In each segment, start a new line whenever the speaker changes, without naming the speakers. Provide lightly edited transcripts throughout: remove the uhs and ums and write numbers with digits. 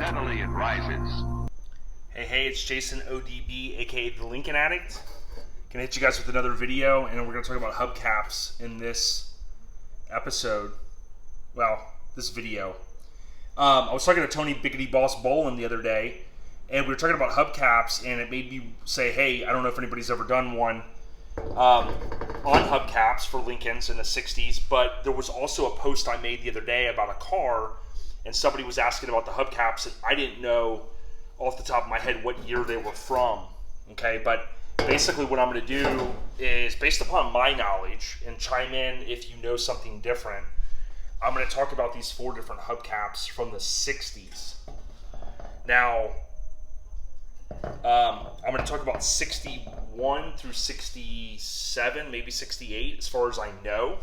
Steadily it rises.
Hey, it's Jason ODB, aka the Lincoln Addict. Gonna hit you guys with another video, and we're gonna talk about hubcaps in this episode. Well, this video. I was talking to Tony Biggity Boss Bolin the other day, and we were talking about hubcaps, and it made me say, hey, I don't know if anybody's ever done one on hubcaps for Lincolns in the 60s, but there was also a post I made the other day about a car, and somebody was asking about the hubcaps, and I didn't know off the top of my head what year they were from, okay? But basically what I'm going to do is, based upon my knowledge, and chime in if you know something different, I'm going to talk about these 4 different hubcaps from the 60s. Now, I'm going to talk about 61 through 67, maybe 68, as far as I know.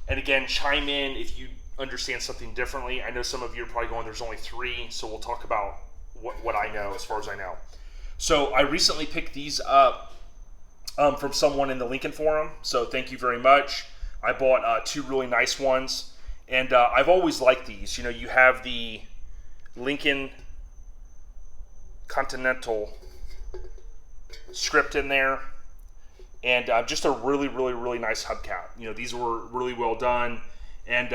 And again, chime in if you understand something differently. I know some of you are probably going, there's only 3, so we'll talk about what I know as far as I know. So I recently picked these up from someone in the Lincoln forum, so thank you very much. I bought 2 really nice ones, and I've always liked these. You know, you have the Lincoln Continental script in there, and just a really nice hubcap. You know, these were really well done, and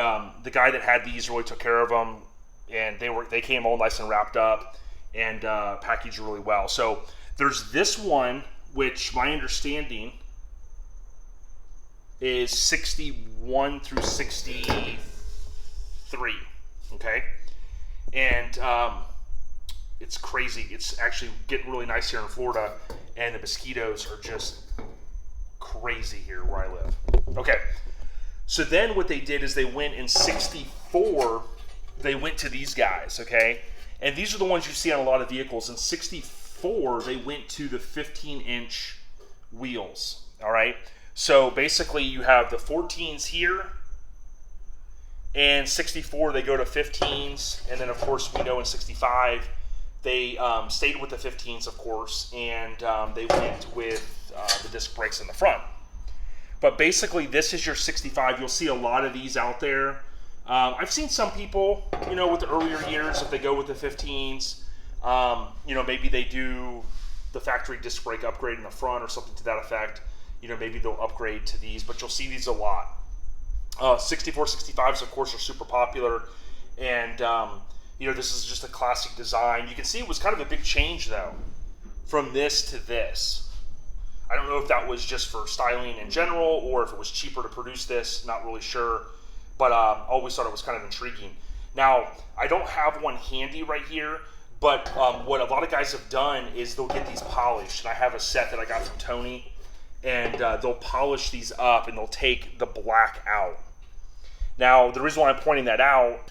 the guy that had these really took care of them, and they came all nice and wrapped up and packaged really well. So there's this one, which my understanding is 61 through 63, okay? And it's crazy. It's actually getting really nice here in Florida, and the mosquitoes are just crazy here where I live. Okay, so then what they did is they went in 64, they went to these guys, okay? And these are the ones you see on a lot of vehicles. In 64, they went to the 15-inch wheels, all right? So basically you have the 14s here, and 64 they go to 15s, and then of course we know in 65 they stayed with the 15s, of course, and they went with the disc brakes in the front. But basically this is your 65. You'll see a lot of these out there. I've seen some people, you know, with the earlier years, if they go with the 15s, you know, maybe they do the factory disc brake upgrade in the front or something to that effect. You know, maybe they'll upgrade to these, but you'll see these a lot. 64, 65s, of course, are super popular, and you know, this is just a classic design. You can see it was kind of a big change, though, from this to this. I don't know if that was just for styling in general, or if it was cheaper to produce this, not really sure. But I always thought it was kind of intriguing. Now, I don't have one handy right here, but what a lot of guys have done is they'll get these polished. And I have a set that I got from Tony, and they'll polish these up, and they'll take the black out. Now, the reason why I'm pointing that out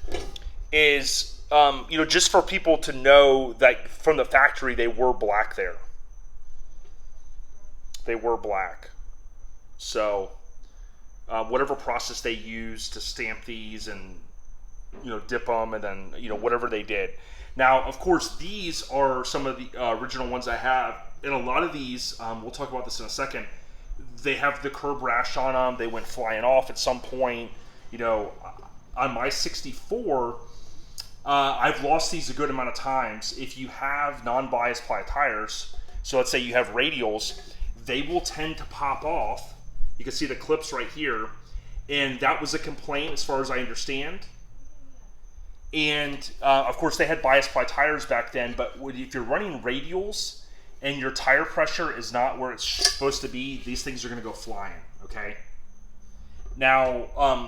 is, you know, just for people to know that from the factory they were black there. They were black. So whatever process they used to stamp these and, you know, dip them, and then, you know, whatever they did. Now, of course, these are some of the original ones I have, and a lot of these, we'll talk about this in a second, they have the curb rash on them. They went flying off at some point. You know, on my 64, I've lost these a good amount of times. If you have non-bias ply tires, so let's say you have radials, they will tend to pop off. You can see the clips right here, and that was a complaint as far as I understand. And of course they had bias ply tires back then, but if you're running radials and your tire pressure is not where it's supposed to be, these things are going to go flying, okay? Now, I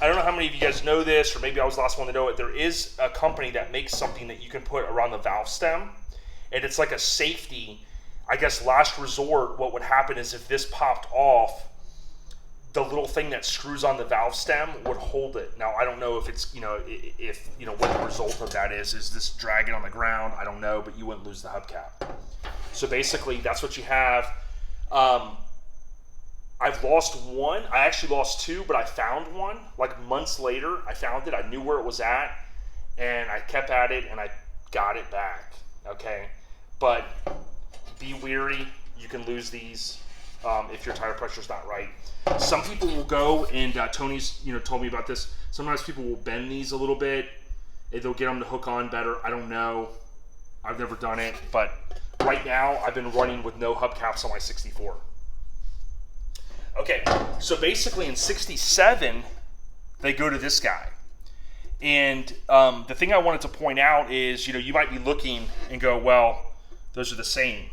don't know how many of you guys know this, or maybe I was the last one to know it. There is a company that makes something that you can put around the valve stem, and it's like a safety. I guess last resort, what would happen is if this popped off, the little thing that screws on the valve stem would hold it. Now, I don't know if it's, you know, what the result of that is. Is this dragging on the ground? I don't know, but you wouldn't lose the hubcap. So basically, that's what you have. I've lost one. I actually lost 2, but I found one. Like months later, I found it. I knew where it was at, and I kept at it, and I got it back, okay? But be wary. You can lose these if your tire pressure is not right. Some people will go, and Tony's told me about this. Sometimes people will bend these a little bit They'll get them to hook on better. I don't know. I've never done it, but right now I've been running with no hubcaps on my 64. Okay, so basically in 67, they go to this guy. And the thing I wanted to point out is, you might be looking and go, well, those are the same.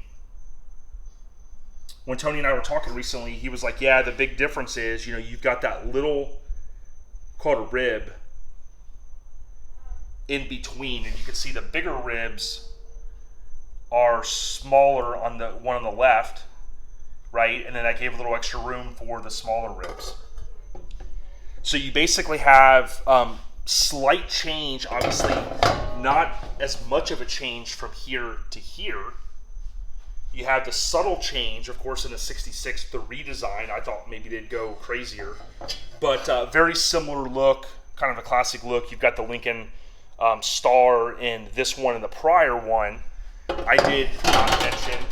When Tony and I were talking recently, he was like, yeah, the big difference is, you've got that little, called a rib, in between. And you can see the bigger ribs are smaller on the one on the left, right? And then that gave a little extra room for the smaller ribs. So you basically have slight change, obviously not as much of a change from here to here. You have the subtle change, of course, in the 66, the redesign. I thought maybe they'd go crazier, but very similar look, kind of a classic look. You've got the Lincoln Star in this one and the prior one. I did not mention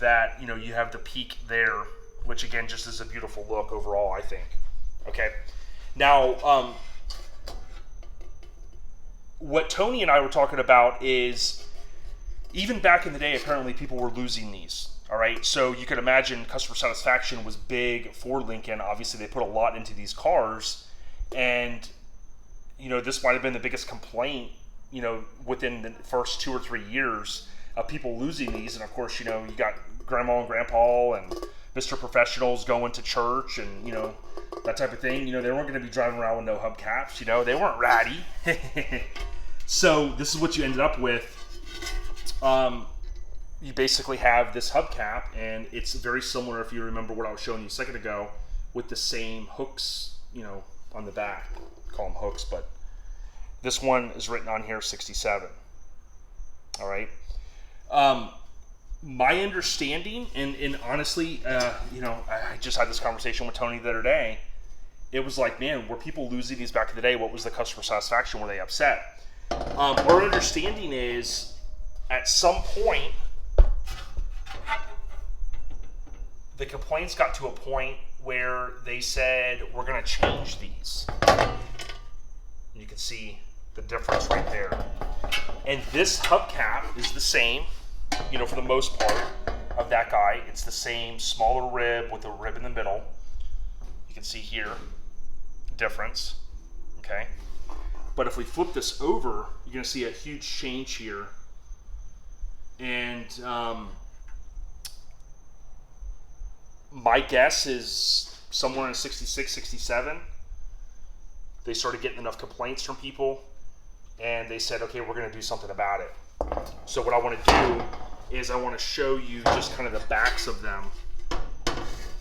that, you have the peak there, which again, just is a beautiful look overall, I think. Okay. Now, what Tony and I were talking about is, even back in the day, apparently people were losing these. All right. So you could imagine customer satisfaction was big for Lincoln. Obviously, they put a lot into these cars. And, this might have been the biggest complaint, within the first 2 or 3 years of people losing these. And of course, you got grandma and grandpa and Mr. Professionals going to church and, that type of thing. They weren't going to be driving around with no hubcaps. They weren't ratty. So this is what you ended up with. You basically have this hubcap, and it's very similar, if you remember what I was showing you a second ago, with the same hooks, on the back. Call them hooks, but this one is written on here 67. All right. My understanding, and honestly, I just had this conversation with Tony the other day. It was like, man, were people losing these back in the day? What was the customer satisfaction? Were they upset? Our understanding is, at some point, the complaints got to a point where they said, we're going to change these. You can see the difference right there. And this hubcap is the same, for the most part, of that guy. It's the same smaller rib with a rib in the middle. You can see here, difference, okay? But if we flip this over, you're going to see a huge change here. And my guess is somewhere in 66, 67, they started getting enough complaints from people, and they said, okay, we're going to do something about it. So what I want to do is I want to show you just kind of the backs of them.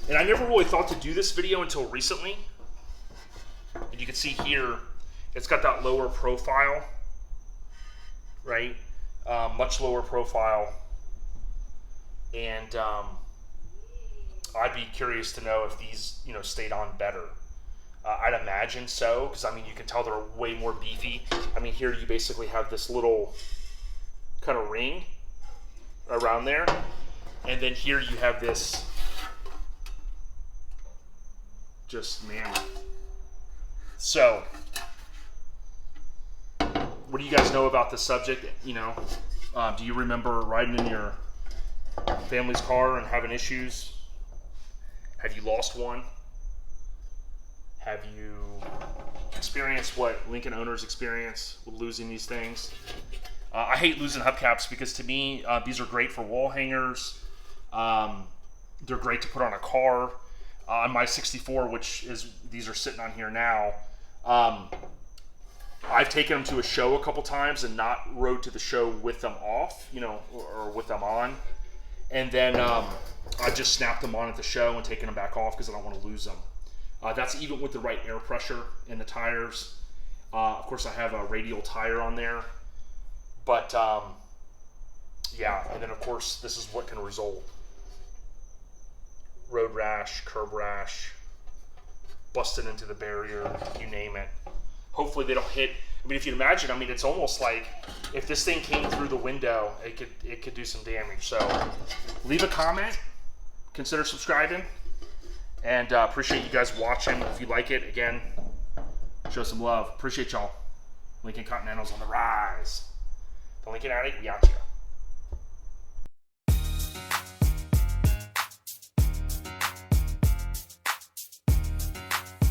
And I never really thought to do this video until recently. And you can see here, it's got that lower profile, right? Much lower profile. And I'd be curious to know if these, stayed on better. I'd imagine so, because you can tell they're way more beefy. Here you basically have this little kind of ring around there, and then here you have this just mammoth. So, what do you guys know about this subject? Do you remember riding in your family's car and having issues? Have you lost one? Have you experienced what Lincoln owners experience with losing these things? I hate losing hubcaps because, to me, these are great for wall hangers. They're great to put on a car. On my 64, which is, these are sitting on here now, I've taken them to a show a couple times and not rode to the show with them off, or with them on. And then I just snapped them on at the show and taken them back off because I don't want to lose them. That's even with the right air pressure in the tires. Of course, I have a radial tire on there. But, yeah, and then, of course, this is what can result. Road rash, curb rash, busting into the barrier, you name it. Hopefully they don't hit. If you imagine, it's almost like if this thing came through the window, it could do some damage. So leave a comment, consider subscribing, and appreciate you guys watching. If you like it, again, show some love. Appreciate y'all. Lincoln Continental's on the rise. The Lincoln Addict, we out here.